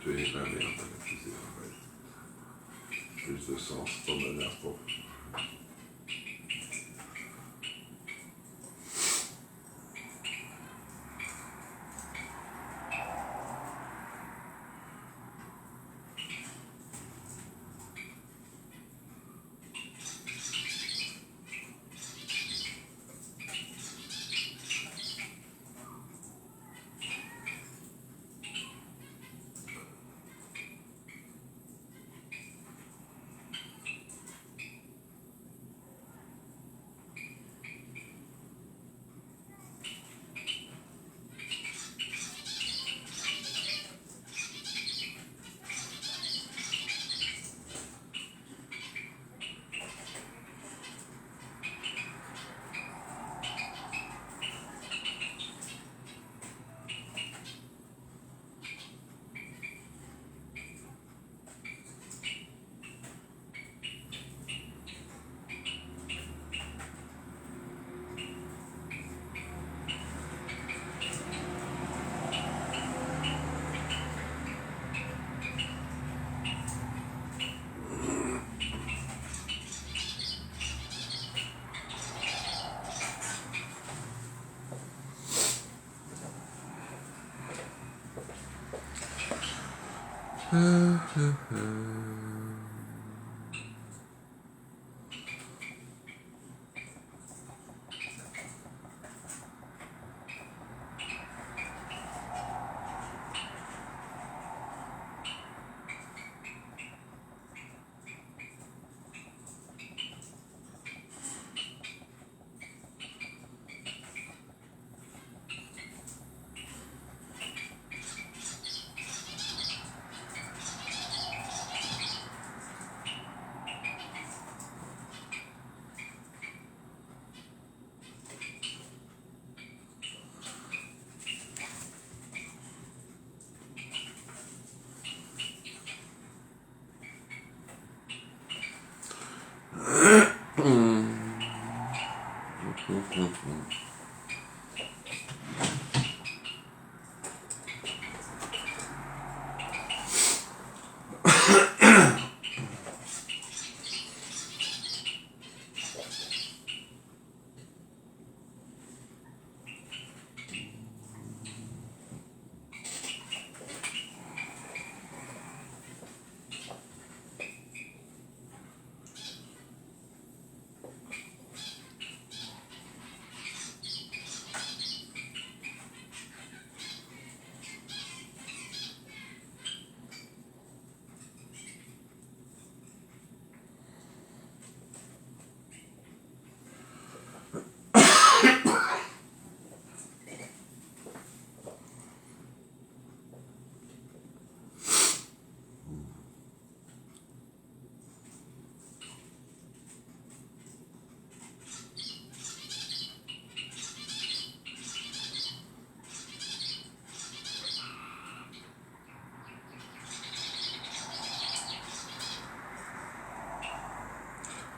tu es la merde, plus de sens, pas m'énerve pas.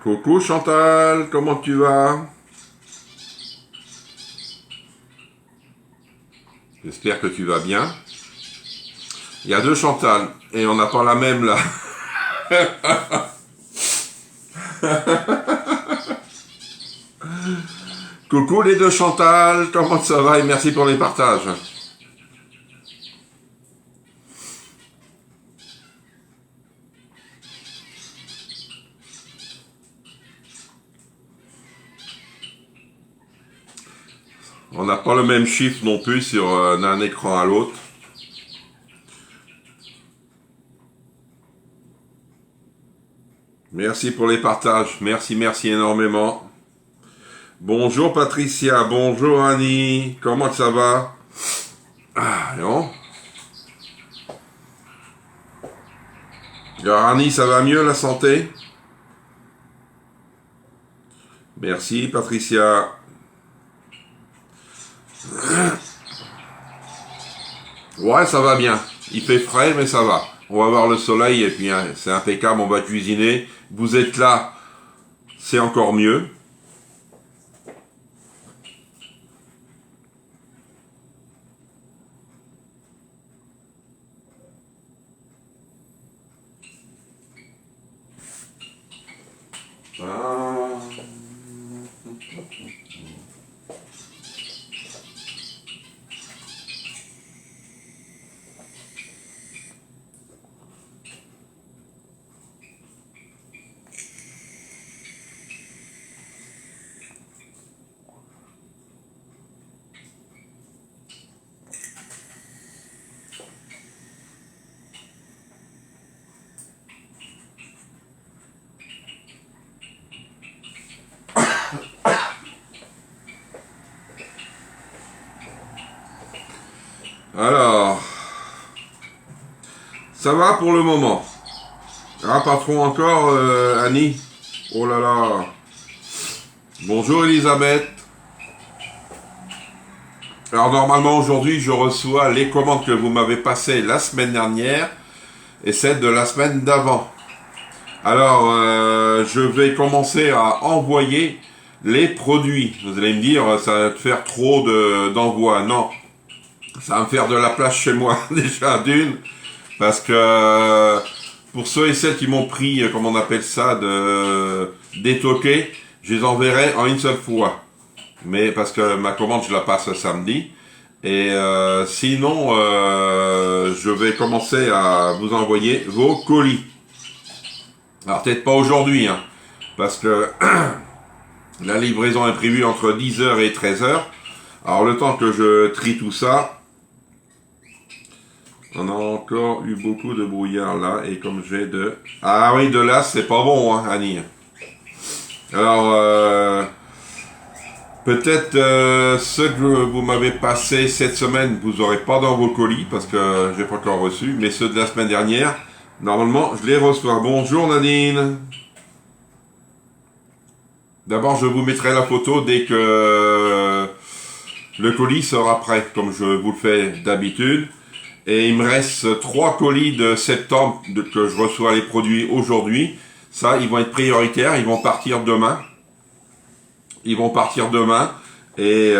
Coucou Chantal, comment tu vas? J'espère que tu vas bien. Il y a deux Chantal, et on n'a pas la même là. Coucou les deux Chantal, comment ça va et merci pour les partages. On n'a pas le même chiffre non plus sur d'un écran à l'autre. Merci pour les partages, merci énormément. Bonjour Patricia, bonjour Annie, comment ça va? Ah non. Alors Annie, ça va mieux la santé? Merci Patricia. Ouais, ça va bien. Il fait frais, mais ça va. On va voir le soleil et puis hein, c'est impeccable, on va cuisiner. Vous êtes là, c'est encore mieux. Ah. Alors, ça va pour le moment. Ah, pas trop encore, Annie. Oh là là. Bonjour Elisabeth. Alors normalement aujourd'hui je reçois les commandes que vous m'avez passées la semaine dernière et celles de la semaine d'avant. Alors je vais commencer à envoyer les produits. Vous allez me dire ça va te faire trop d'envoi. Non, ça va me faire de la place chez moi déjà d'une. Parce que pour ceux et celles qui m'ont pris, comme on appelle ça, détoquer, je les enverrai en une seule fois. Mais parce que ma commande, je la passe samedi. Et sinon, je vais commencer à vous envoyer vos colis. Alors peut-être pas aujourd'hui, hein, parce que la livraison est prévue entre 10h et 13h. Alors le temps que je trie tout ça, on a encore eu beaucoup de brouillard là, et comme j'ai de... Ah oui, de là, c'est pas bon, hein, Annie. Alors, peut-être ceux que vous m'avez passé cette semaine, vous n'aurez pas dans vos colis, parce que j'ai pas encore reçu, mais ceux de la semaine dernière, normalement, je les reçois. Bonjour Nadine. D'abord, je vous mettrai la photo dès que le colis sera prêt, comme je vous le fais d'habitude. Et il me reste 3 colis de septembre que je reçois les produits aujourd'hui. Ça, ils vont être prioritaires, ils vont partir demain. Ils vont partir demain. Et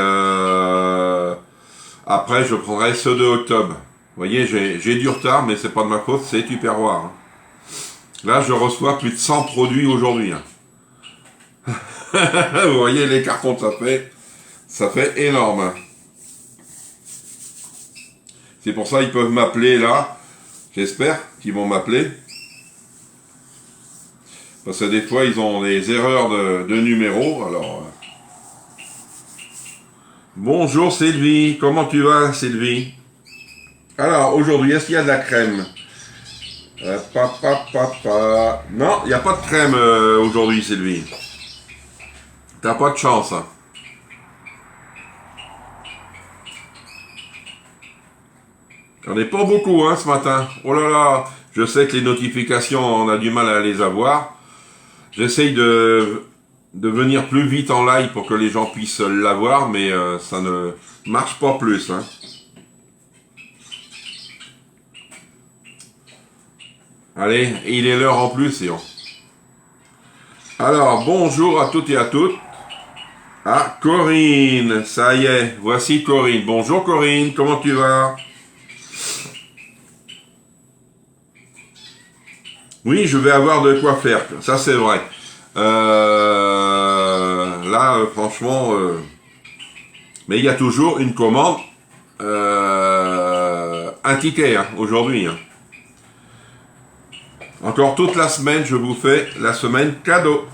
après, je prendrai ceux de octobre. Vous voyez, j'ai du retard, mais c'est pas de ma faute, c'est Tupperware. Hein. Là, je reçois plus de 100 produits aujourd'hui. Hein. Vous voyez les cartons que ça fait énorme. Hein. C'est pour ça qu'ils peuvent m'appeler là. J'espère qu'ils vont m'appeler. Parce que des fois, ils ont des erreurs de numéro. Alors, bonjour Sylvie. Comment tu vas, Sylvie? Alors, aujourd'hui, est-ce qu'il y a de la crème? Non, il n'y a pas de crème aujourd'hui, Sylvie. T'as pas de chance. Hein. Il n'y en a pas beaucoup hein, ce matin. Oh là là, je sais que les notifications, on a du mal à les avoir. J'essaye de venir plus vite en live pour que les gens puissent l'avoir, mais ça ne marche pas plus. Hein. Allez, il est l'heure en plus, et on... Alors, bonjour à toutes et à toutes. Ah, Corinne, ça y est, voici Corinne. Bonjour Corinne, comment tu vas? Oui, je vais avoir de quoi faire, ça c'est vrai. Là, franchement, mais il y a toujours une commande, un ticket hein, aujourd'hui. Hein. Encore toute la semaine, je vous fais la semaine cadeau.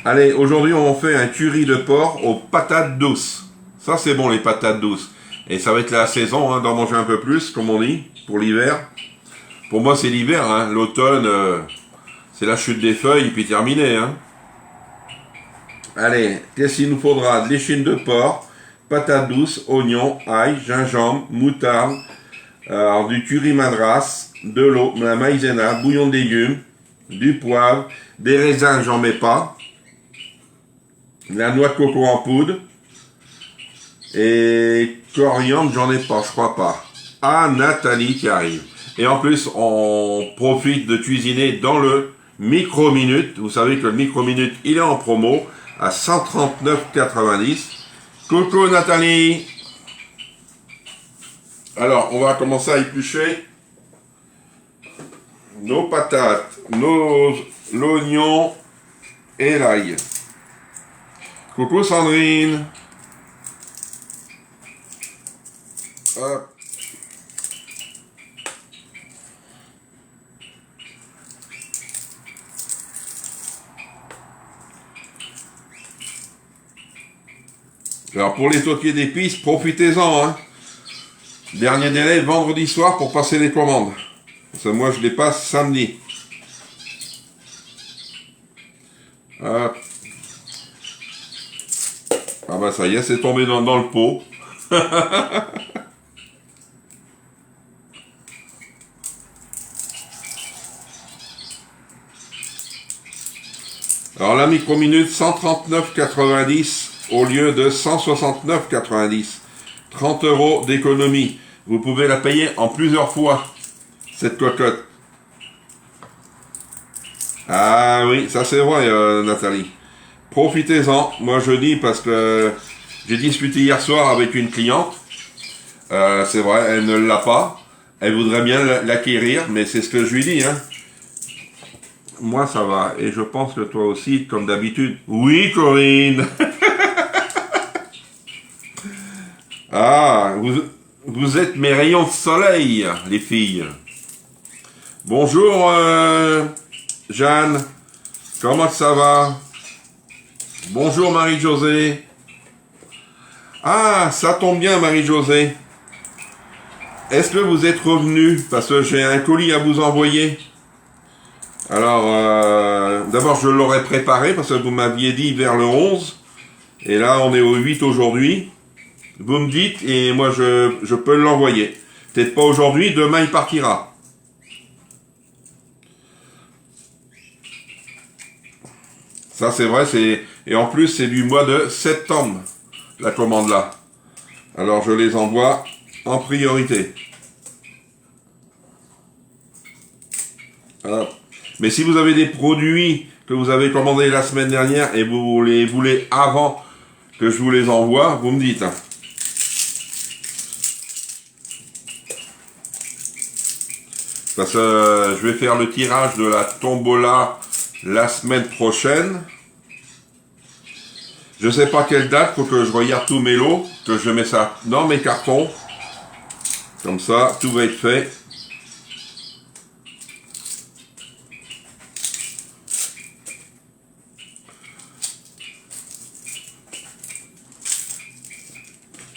Allez, aujourd'hui on fait un curry de porc aux patates douces. Ça c'est bon les patates douces. Et ça va être la saison hein, d'en manger un peu plus, comme on dit, pour l'hiver. Pour moi c'est l'hiver, hein. L'automne c'est la chute des feuilles et puis terminé. Hein. Allez, qu'est-ce qu'il nous faudra? De l'échine de porc, patates douces, oignons, ail, gingembre, moutarde, du curry madras, de l'eau, la maïzena, bouillon de légumes, du poivre, des raisins, j'en mets pas, la noix de coco en poudre, et coriandre, j'en ai pas, je crois pas. Ah, Nathalie qui arrive. Et en plus, on profite de cuisiner dans le micro-minute. Vous savez que le micro-minute, il est en promo à 139,90. Coucou Nathalie. Alors, on va commencer à éplucher. nos patates, l'oignon et l'ail. Coucou Sandrine. Hop. Alors pour les toquiers d'épices, profitez-en. Hein. Dernier délai vendredi soir pour passer les commandes. Parce que moi je les passe samedi. Hop. Ah bah ça y est, c'est tombé dans le pot. Alors la micro-minute 139,90 au lieu de 169,90. 30 € d'économie. Vous pouvez la payer en plusieurs fois, cette cocotte. Ah oui, ça c'est vrai, Nathalie. Profitez-en. Moi je dis parce que j'ai discuté hier soir avec une cliente. C'est vrai, elle ne l'a pas. Elle voudrait bien l'acquérir, mais c'est ce que je lui dis. Hein. Moi ça va. Et je pense que toi aussi, comme d'habitude. Oui, Corinne. Ah, vous êtes mes rayons de soleil, les filles. Bonjour, Jeanne. Comment ça va? Bonjour, Marie-Josée. Ah, ça tombe bien, Marie-Josée. Est-ce que vous êtes revenu? Parce que j'ai un colis à vous envoyer. Alors, d'abord, je l'aurais préparé parce que vous m'aviez dit vers le 11. Et là, on est au 8 aujourd'hui. Vous me dites et moi, je peux l'envoyer. Peut-être pas aujourd'hui, demain, il partira. Ça, c'est vrai, et en plus, c'est du mois de septembre, la commande là. Alors, je les envoie en priorité. Hop. Mais si vous avez des produits que vous avez commandés la semaine dernière et vous les voulez avant que je vous les envoie, vous me dites. Hein. Parce que je vais faire le tirage de la tombola la semaine prochaine. Je sais pas quelle date, faut que je regarde tous mes lots, que je mets ça dans mes cartons. Comme ça, tout va être fait.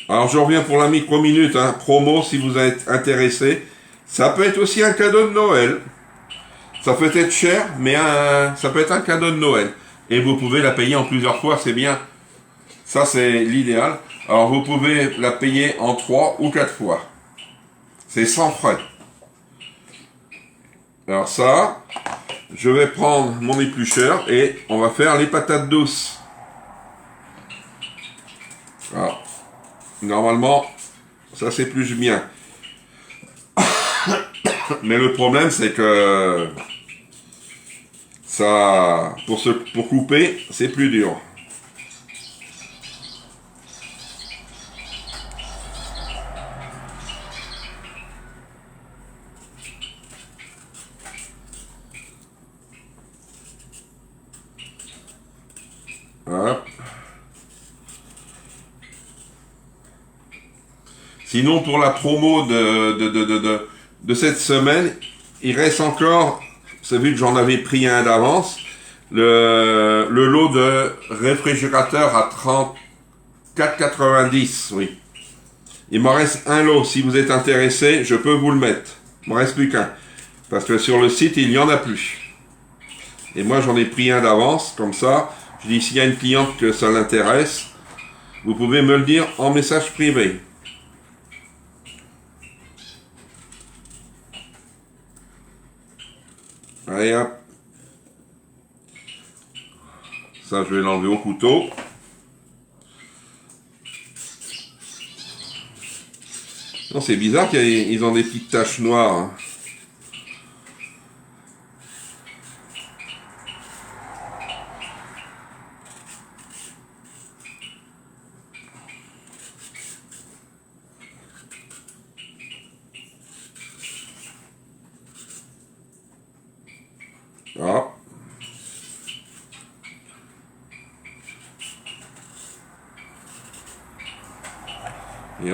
Alors je reviens pour la micro-minute, hein. Promo si vous êtes intéressé. Ça peut être aussi un cadeau de Noël. Ça peut être cher, mais ça peut être un cadeau de Noël. Et vous pouvez la payer en plusieurs fois, c'est bien. Ça c'est l'idéal. Alors vous pouvez la payer en 3 ou 4 fois. C'est sans frais. Alors ça, je vais prendre mon éplucheur et on va faire les patates douces. Alors, normalement, ça s'épluche bien. Mais le problème, c'est que ça, pour couper, c'est plus dur. Hop. Sinon, pour la promo de cette semaine, il reste encore, c'est vu que j'en avais pris un d'avance, le lot de réfrigérateur à 34,90, oui. Il m'en reste un lot, si vous êtes intéressé, je peux vous le mettre. Il m'en reste plus qu'un. Parce que sur le site, il n'y en a plus. Et moi, j'en ai pris un d'avance, comme ça. Je dis, s'il y a une cliente que ça l'intéresse, vous pouvez me le dire en message privé. Allez hop. Ça, je vais l'enlever au couteau. Non, c'est bizarre qu'ils ont des petites taches noires. Hein. Ah. Et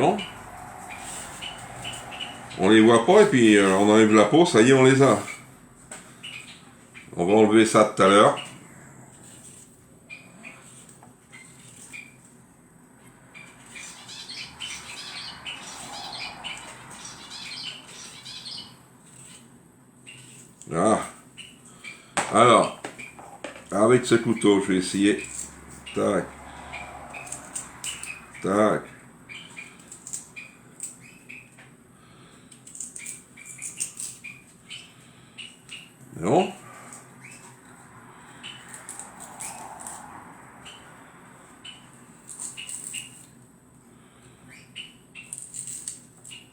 on les voit pas et puis on enlève la peau, ça y est, on les a. On va enlever ça tout à l'heure. Ah. Alors, avec ce couteau, je vais essayer. Tac. Tac. Non.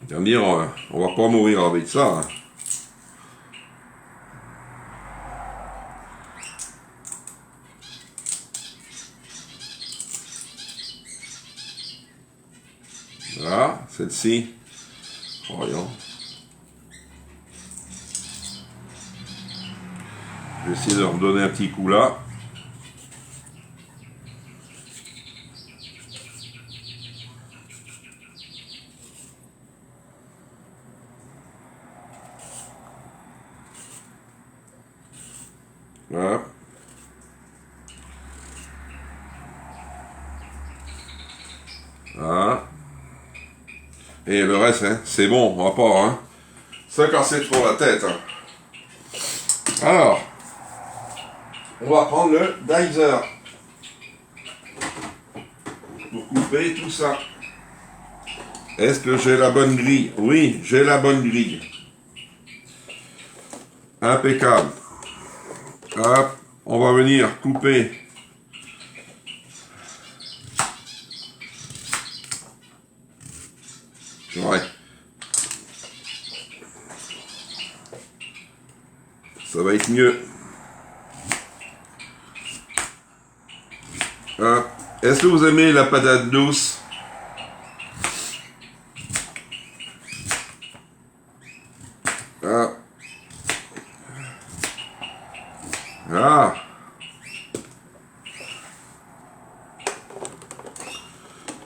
C'est-à-dire, on va pas mourir avec ça. Hein. Voilà, celle-ci. Voyons. Je vais essayer de redonner un petit coup là. Voilà. Voilà. Et le reste, hein, c'est bon, on va pas, hein. Ça casser trop la tête. Hein. Alors, on va prendre le dicer pour couper tout ça. Est-ce que j'ai la bonne grille? Oui, j'ai la bonne grille. Impeccable. Hop, on va venir couper. Ouais. Ça va être mieux. Est-ce que vous aimez la patate douce? Ah. Ah.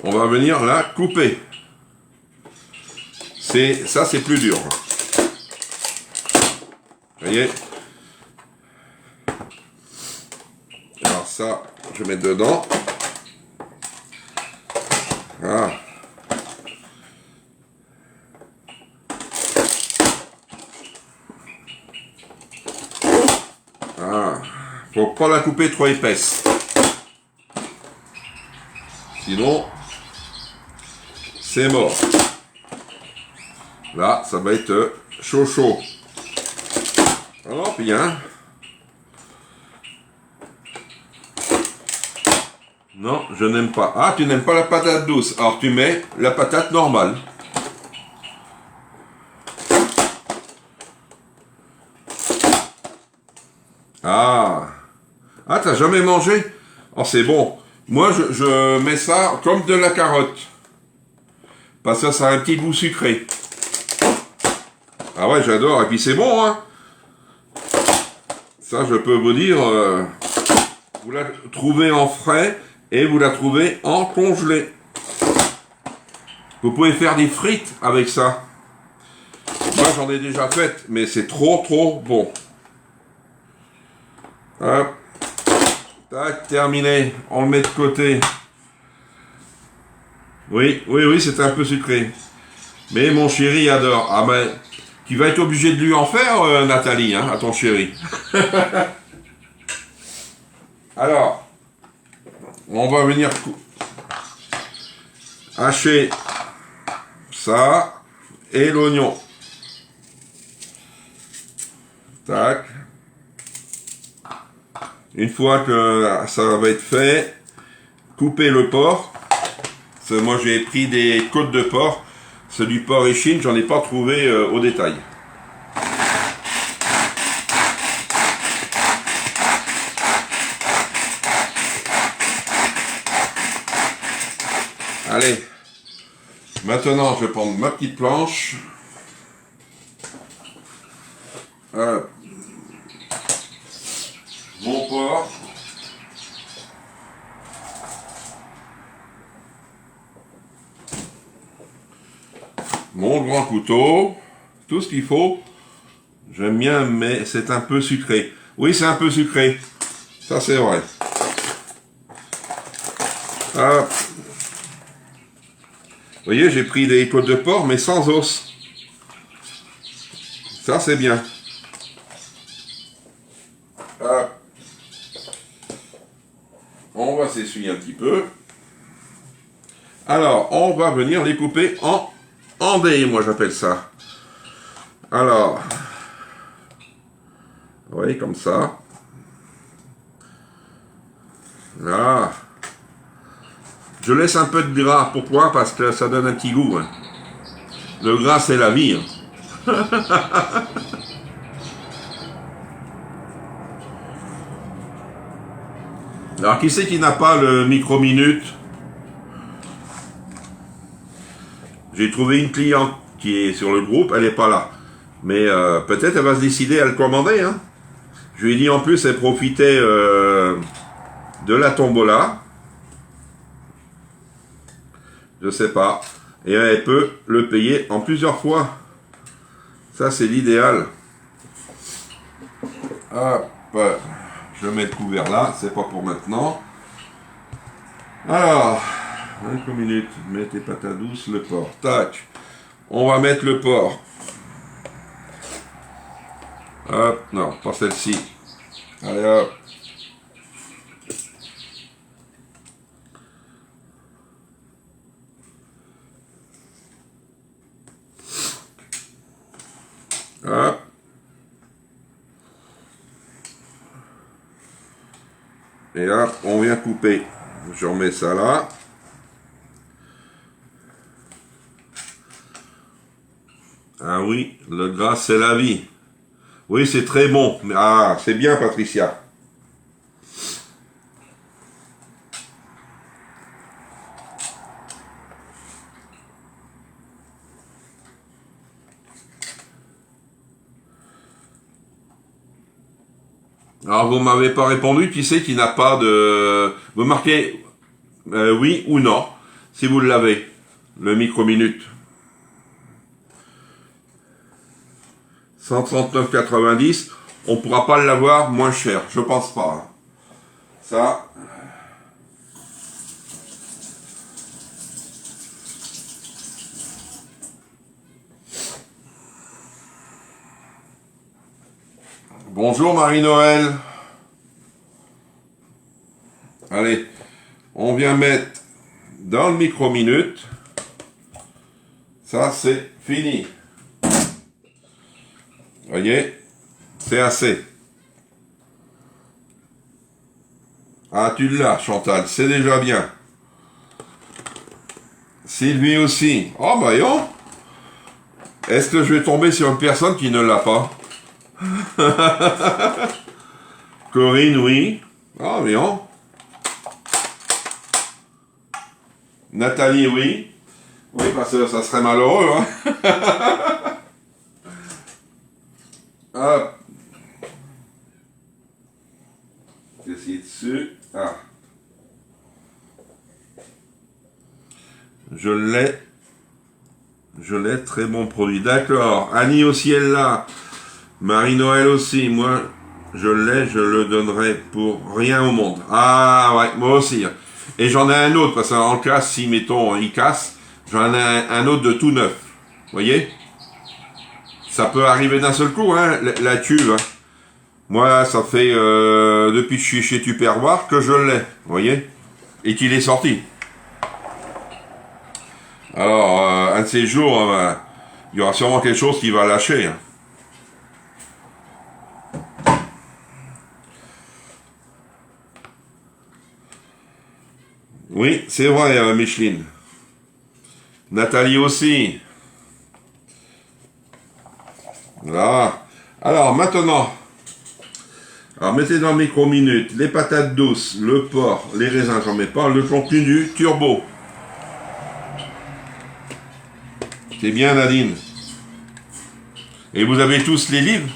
On va venir la couper. Ça, c'est plus dur. Vous voyez? Alors ça, je vais mettre dedans. Ah. Ah. Faut pas la couper trop épaisse. Sinon, c'est mort. Là, ça va être chaud. Alors, bien. Non, je n'aime pas. Ah, tu n'aimes pas la patate douce. Alors, tu mets la patate normale. Ah. Ah, t'as jamais mangé? Oh, c'est bon. Moi, je mets ça comme de la carotte. Parce que ça a un petit goût sucré. Ah ouais, j'adore. Et puis c'est bon, hein. Ça, je peux vous dire, vous la trouvez en frais et vous la trouvez en congelé. Vous pouvez faire des frites avec ça. Moi, j'en ai déjà fait, mais c'est trop bon. Hop. Tac, terminé. On le met de côté. Oui, c'est un peu sucré. Mais mon chéri adore. Ah ben, tu vas être obligé de lui en faire, Nathalie, hein, à ton chéri. Alors, on va venir hacher ça et l'oignon. Tac. Une fois que ça va être fait, couper le porc. Moi j'ai pris des côtes de porc. C'est du porc échine, j'en ai pas trouvé au détail. Allez, maintenant je vais prendre ma petite planche. mon porc. Mon grand couteau, tout ce qu'il faut. J'aime bien, mais c'est un peu sucré. Oui, c'est un peu sucré. Ça, c'est vrai. Hop. Vous voyez, j'ai pris des côtes de porc, mais sans os. Ça, c'est bien. Hop. On va s'essuyer un petit peu. Alors, on va venir les couper en dés, moi j'appelle ça. Alors, oui, comme ça. Là. Je laisse un peu de gras. Pourquoi? Parce que ça donne un petit goût. Hein. Le gras, c'est la vie. Hein. Alors, qui c'est qui n'a pas le micro-minute? J'ai trouvé une cliente qui est sur le groupe, elle n'est pas là. Mais peut-être elle va se décider à le commander. Hein. Je lui ai dit en plus, elle profitait de la tombola. Je sais pas. Et elle peut le payer en plusieurs fois. Ça, c'est l'idéal. Hop. Je mets le couvert là. C'est pas pour maintenant. Alors, 5 minutes. Mets tes patates douces, le porc. Tac. On va mettre le porc. Hop. Non, pas celle-ci. Allez, hop. Hop. Et hop, on vient couper. Je remets ça là. Ah oui, le gras c'est la vie. Oui, c'est très bon. Ah, c'est bien, Patricia. Alors, vous m'avez pas répondu. Qui c'est qui n'a pas de... Vous marquez oui ou non, si vous l'avez, le micro-minute. 139,90. On pourra pas l'avoir moins cher. Je pense pas. Hein. Ça... Bonjour Marie-Noël. Allez, on vient mettre dans le micro-minute. Ça, c'est fini. Voyez, c'est assez. Ah, tu l'as, Chantal, c'est déjà bien. Sylvie aussi. Oh, voyons. Est-ce que je vais tomber sur une personne qui ne l'a pas? Corinne, oui. Ah, voyons. Nathalie, oui. Oui, parce que ça serait malheureux, hein. Hop. Qu'est-ce qui est dessus? Ah. Je l'ai. Très bon produit. D'accord. Annie aussi, elle l'a. Marie-Noël aussi. Moi, je l'ai, je le donnerai pour rien au monde. Ah, ouais, moi aussi. Et j'en ai un autre, parce qu'en cas, si, mettons, il casse, j'en ai un autre de tout neuf. Vous voyez? Ça peut arriver d'un seul coup, hein, la cuve. Hein. Moi, ça fait, depuis que je suis chez Tupperware, que je l'ai. Vous voyez? Et qu'il est sorti. Alors, un de ces jours, il y aura sûrement quelque chose qui va lâcher. Hein. Oui, c'est vrai, Micheline. Nathalie aussi. Là. Alors, maintenant. Alors, mettez dans le micro-minute les patates douces, le porc, les raisins, j'en mets pas, le contenu du turbo. C'est bien, Nadine. Et vous avez tous les livres?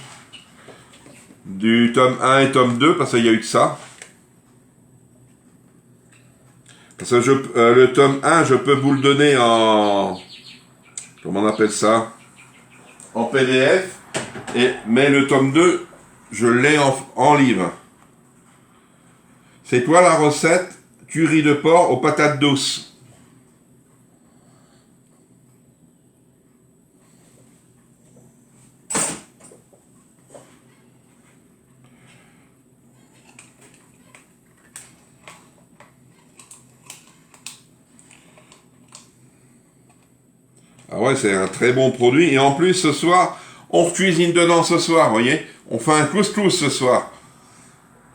du tome 1 et tome 2, parce qu'il y a eu que ça. Parce que le tome 1, je peux vous le donner en... Comment on appelle ça? En PDF. Mais le tome 2, je l'ai en livre. C'est quoi la recette? Curry de porc aux patates douces. Ah ouais, c'est un très bon produit. Et en plus, ce soir, on cuisine dedans ce soir, vous voyez. On fait un couscous ce soir.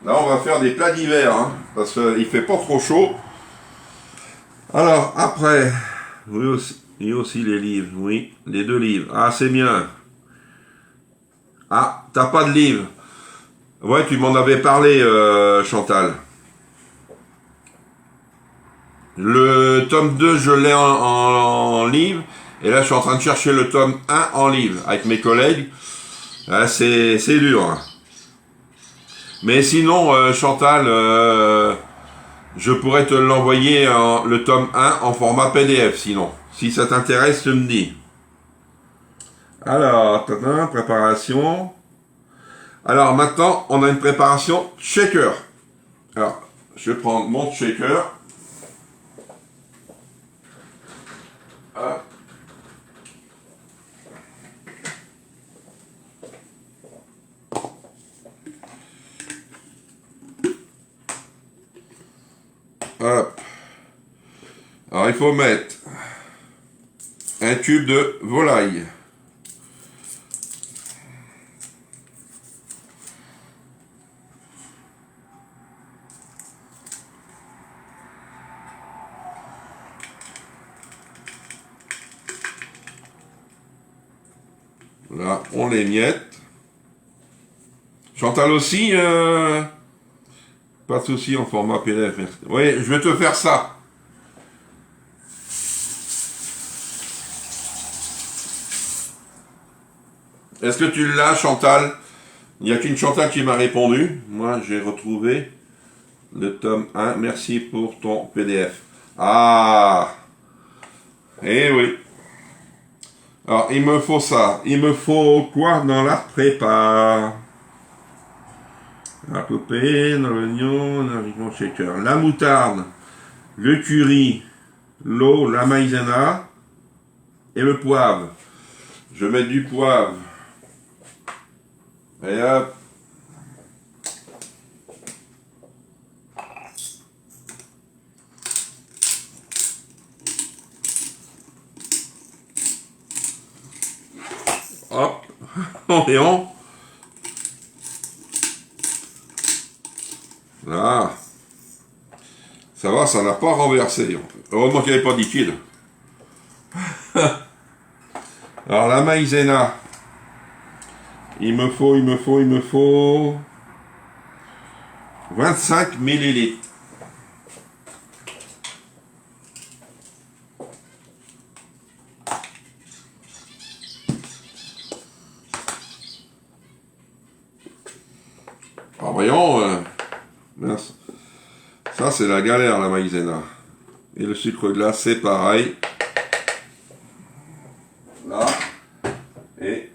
Là, on va faire des plats d'hiver, hein, parce qu'il fait pas trop chaud. Alors, après, oui, il y a aussi les livres, oui, les 2 livres. Ah, c'est bien. Ah, t'as pas de livre. Ouais, tu m'en avais parlé, Chantal. Le tome 2, je l'ai en livre. Et là, je suis en train de chercher le tome 1 en livre avec mes collègues. Ah, c'est dur. Hein. Mais sinon, Chantal, je pourrais te l'envoyer le tome 1 en format PDF, sinon. Si ça t'intéresse, tu me dis. Alors, préparation. Alors, maintenant, on a une préparation shaker. Alors, je vais prendre mon shaker. Hop. Hop. Alors, il faut mettre un tube de volaille. Là, on les miette. Chantal aussi, pas de souci en format PDF. Oui, je vais te faire ça. Est-ce que tu l'as, Chantal? Il n'y a qu'une Chantal qui m'a répondu. Moi, j'ai retrouvé le tome 1. Merci pour ton PDF. Ah! Eh oui. Alors, il me faut ça. Il me faut quoi dans la prépa? La copine, l'oignon, l'haricot shaker. La moutarde, le curry, l'eau, la maïzena et le poivre. Je mets du poivre. Et hop. Hop. Et on. Là. Ça va, ça n'a pas renversé. Heureusement qu'il n'y avait pas de liquide. Alors la maïzena. Il me faut 25 millilitres. Alors voyons, mince. Ça c'est la galère la maïzena. Et le sucre glace c'est pareil. Là. Et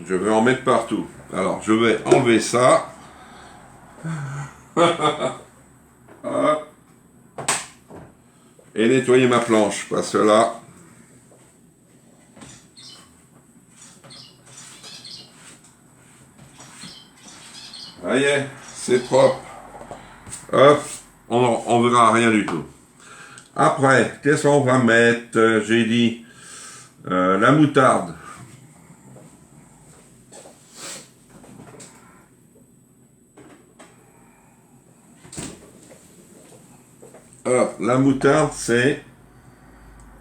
je vais en mettre partout. Alors je vais enlever ça. Et nettoyer ma planche parce que là. Ça y est, c'est propre. Hop, on verra rien du tout. Après, qu'est-ce qu'on va mettre? J'ai dit la moutarde. Hop, la moutarde, c'est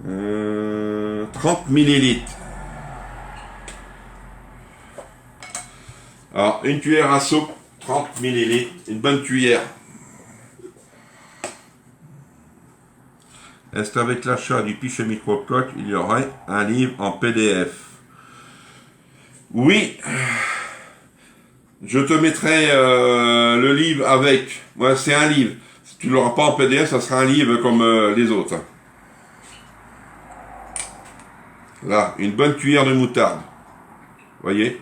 30 millilitres. Alors, une cuillère à soupe, 30 millilitres, une bonne cuillère. Est-ce qu'avec l'achat du Pichet Microcoque, il y aurait un livre en PDF? Oui, je te mettrai le livre avec. Ouais, c'est un livre. Si tu ne l'auras pas en PDF, ça sera un livre comme les autres. Là, une bonne cuillère de moutarde. Voyez?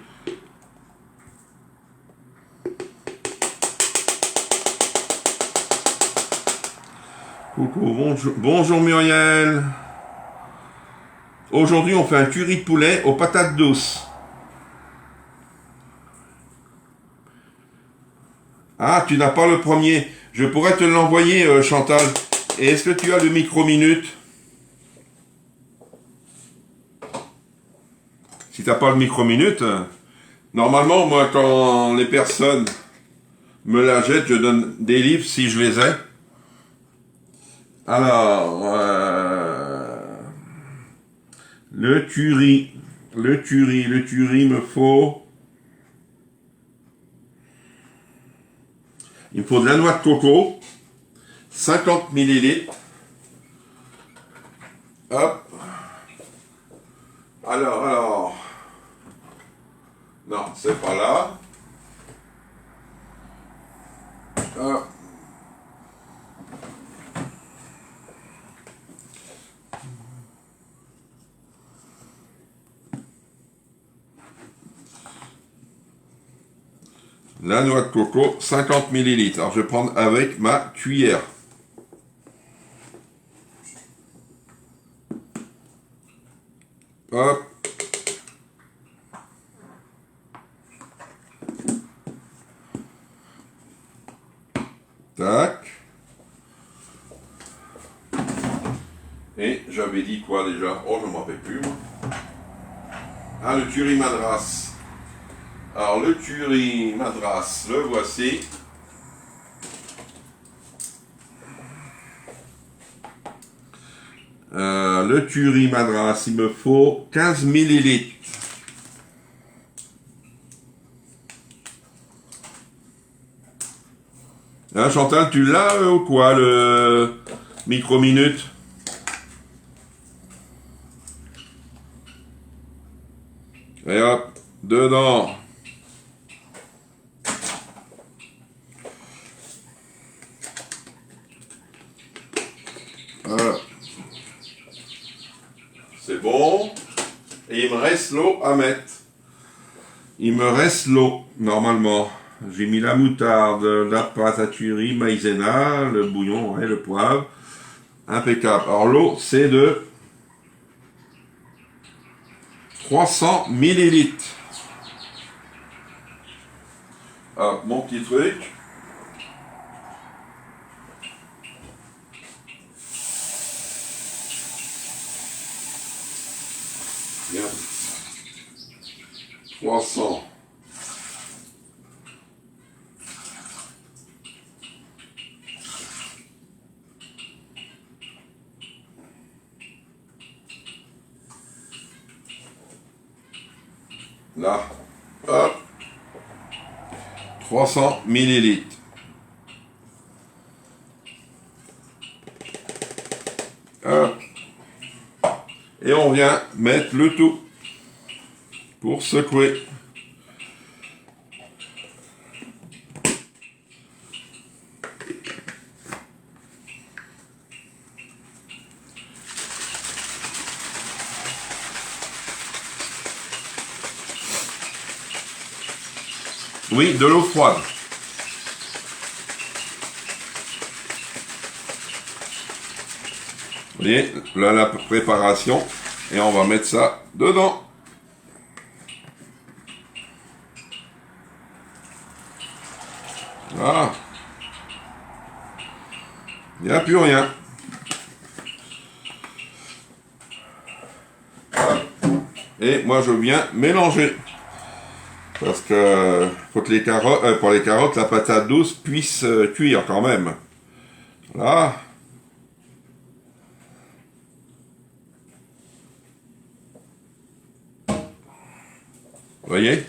Coucou, bonjour Muriel. Aujourd'hui, on fait un curry de poulet aux patates douces. Ah, tu n'as pas le premier. Je pourrais te l'envoyer, Chantal. Et est-ce que tu as le micro-minute? Si tu n'as pas le micro-minute, normalement, moi, quand les personnes me la jettent, je donne des livres si je les ai. Alors, le curry, me faut... Il me faut de la noix de coco, 50 millilitres. Hop. Alors. Non, c'est pas là. Hop. La noix de coco, 50 millilitres. Alors, je vais prendre avec ma cuillère. Hop. Tac. Et j'avais dit quoi déjà? Oh, je ne m'en rappelle plus, moi. Ah, le curry madras. Alors, le curry madras, le voici. Le curry madras, il me faut 15 millilitres. Hein, Chantal, tu l'as ou quoi, le micro-minute? Et hop, dedans. Voilà. C'est bon. Et il me reste l'eau à mettre. Il me reste l'eau, normalement. J'ai mis la moutarde, la pâte à curry, maïzena, le bouillon et le poivre. Impeccable. Alors l'eau, c'est de 300 millilitres. Ah, mon petit truc. Bien. 300. Là, hop, 300 millilitres. Hop. Et on vient mettre le tout pour secouer. Oui, de l'eau froide. Vous voyez, là la préparation. Et on va mettre ça dedans. Voilà. Il n'y a plus rien. Et moi je viens mélanger. Parce que faut que les carottes, pour les carottes, la patate douce puisse cuire quand même. Là. Vous voyez?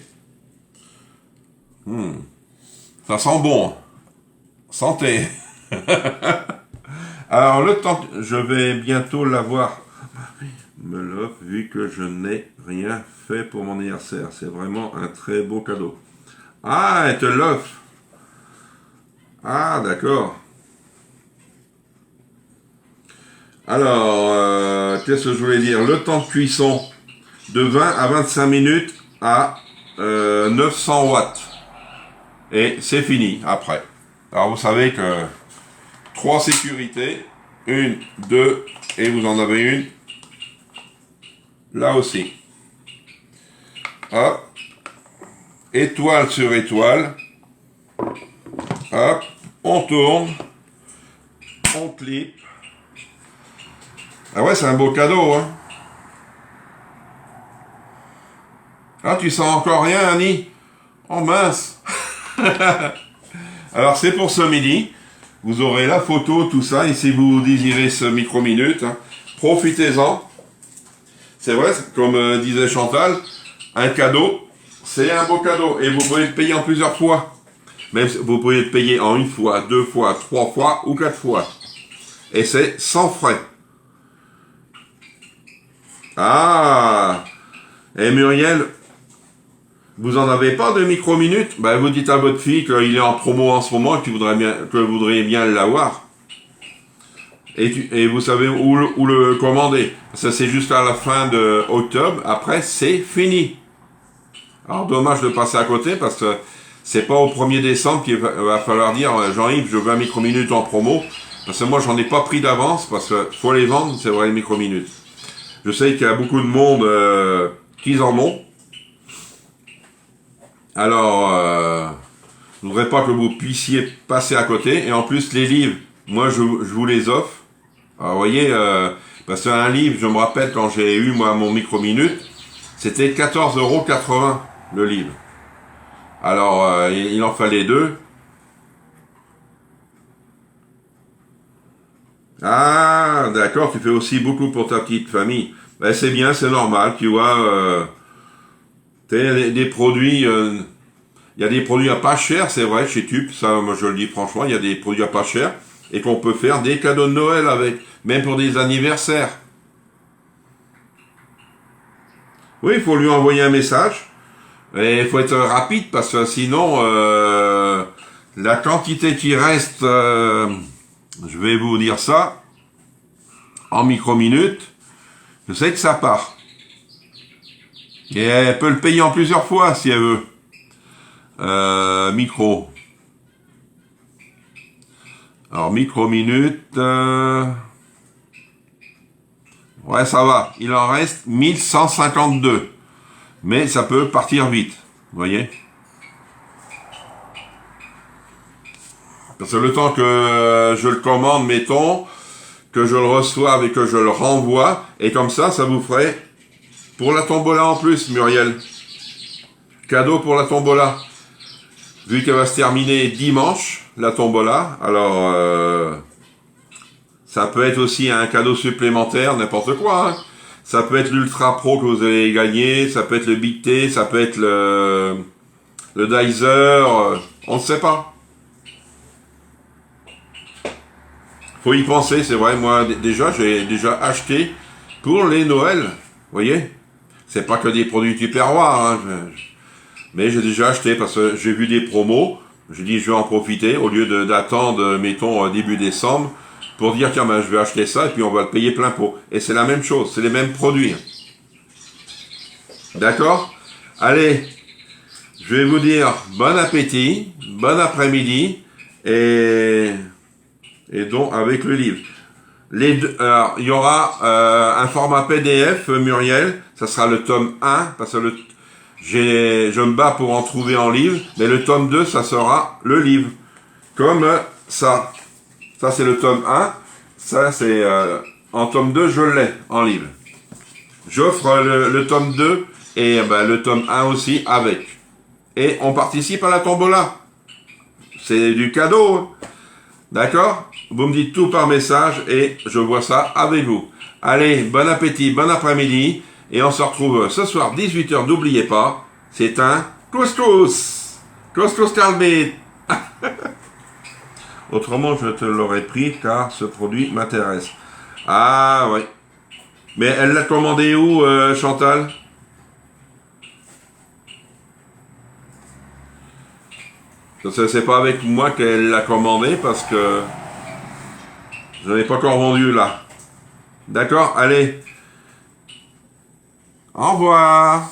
Ça sent bon. Santé. Alors le temps, je vais bientôt l'avoir. Me l'offre vu que je n'ai Rien fait pour mon anniversaire. C'est vraiment un très beau cadeau. Ah, elle te l'offre. Ah, d'accord. Alors, qu'est-ce que je voulais dire? Le temps de cuisson de 20 à 25 minutes à 900 watts. Et c'est fini après. Alors vous savez que 3 sécurités, 1, 2, et vous en avez une là aussi. Hop, étoile sur étoile. Hop, on tourne, on clip. Ah ouais, c'est un beau cadeau, hein. Ah, tu sens encore rien, Annie? Oh mince. Alors c'est pour ce midi. Vous aurez la photo, tout ça. Et si vous désirez ce micro-minute, hein, profitez-en. C'est vrai, comme disait Chantal, un cadeau, c'est un beau cadeau. Et vous pouvez le payer en plusieurs fois. Même vous pouvez le payer en 1 fois, 2 fois, 3 fois ou 4 fois. Et c'est sans frais. Ah! Et Muriel, vous en avez pas de micro-minutes? Ben, vous dites à votre fille qu'il est en promo en ce moment et que vous voudriez bien l'avoir. Et vous savez où le commander. Ça, c'est juste à la fin de octobre. Après, c'est fini. Alors, dommage de passer à côté parce que c'est pas au 1er décembre qu'il va falloir dire Jean-Yves, je veux un micro-minute en promo. Parce que moi, j'en ai pas pris d'avance parce que faut les vendre, c'est vrai, les micro-minutes. Je sais qu'il y a beaucoup de monde qui en ont. Alors, je voudrais pas que vous puissiez passer à côté. Et en plus, les livres, moi, je vous les offre. Alors, vous voyez, parce qu'un livre, je me rappelle quand j'ai eu, moi, mon micro-minute, c'était 14,80 € le livre. Alors, il en fallait 2. Ah, d'accord, tu fais aussi beaucoup pour ta petite famille. Ben, c'est bien, c'est normal, tu vois. Des produits, il y a des produits à pas cher, c'est vrai, chez Tup, ça, moi je le dis franchement, il y a des produits à pas cher, et qu'on peut faire des cadeaux de Noël avec, même pour des anniversaires. Oui, il faut lui envoyer un message, et il faut être rapide, parce que sinon, la quantité qui reste, je vais vous dire ça, en micro-minutes, je sais que ça part. Et elle peut le payer en plusieurs fois, si elle veut. Micro. Alors, micro-minute. Ouais, ça va. Il en reste 1152. Mais ça peut partir vite. Vous voyez? Parce que le temps que je le commande, mettons, que je le reçoive et que je le renvoie, et comme ça vous ferait pour la tombola en plus, Muriel. Cadeau pour la tombola. Vu qu'elle va se terminer dimanche, la tombola, alors ça peut être aussi un cadeau supplémentaire, n'importe quoi. Hein. Ça peut être l'Ultra Pro que vous allez gagner, ça peut être le Big T, ça peut être le Dizer, on ne sait pas. Faut y penser, c'est vrai. Moi, déjà, j'ai déjà acheté pour les Noëls. Vous voyez? C'est pas que des produits Tupperware, hein. Mais j'ai déjà acheté parce que j'ai vu des promos. J'ai dit, je vais en profiter au lieu d'attendre, mettons, début décembre pour dire, tiens, ben, je vais acheter ça et puis on va le payer plein pot. Et c'est la même chose, c'est les mêmes produits. D'accord? Allez, je vais vous dire bon appétit, bon après-midi et donc avec le livre. Alors, il y aura un format PDF, Muriel, ça sera le tome 1, parce que je me bats pour en trouver en livre, mais le tome 2, ça sera le livre. Comme ça. Ça, c'est le tome 1. Ça, c'est en tome 2, je l'ai en livre. J'offre le tome 2 et le tome 1 aussi avec. Et on participe à la tombola. C'est du cadeau. Hein. D'accord? Vous me dites tout par message et je vois ça avec vous. Allez, bon appétit, bon après-midi. Et on se retrouve ce soir, 18h. N'oubliez pas, c'est un couscous. Couscous calbit. Autrement, je te l'aurais pris car ce produit m'intéresse. Ah, oui. Mais elle l'a commandé où, Chantal? C'est pas avec moi qu'elle l'a commandé parce que je n'en ai pas encore vendu là. D'accord, allez. Au revoir.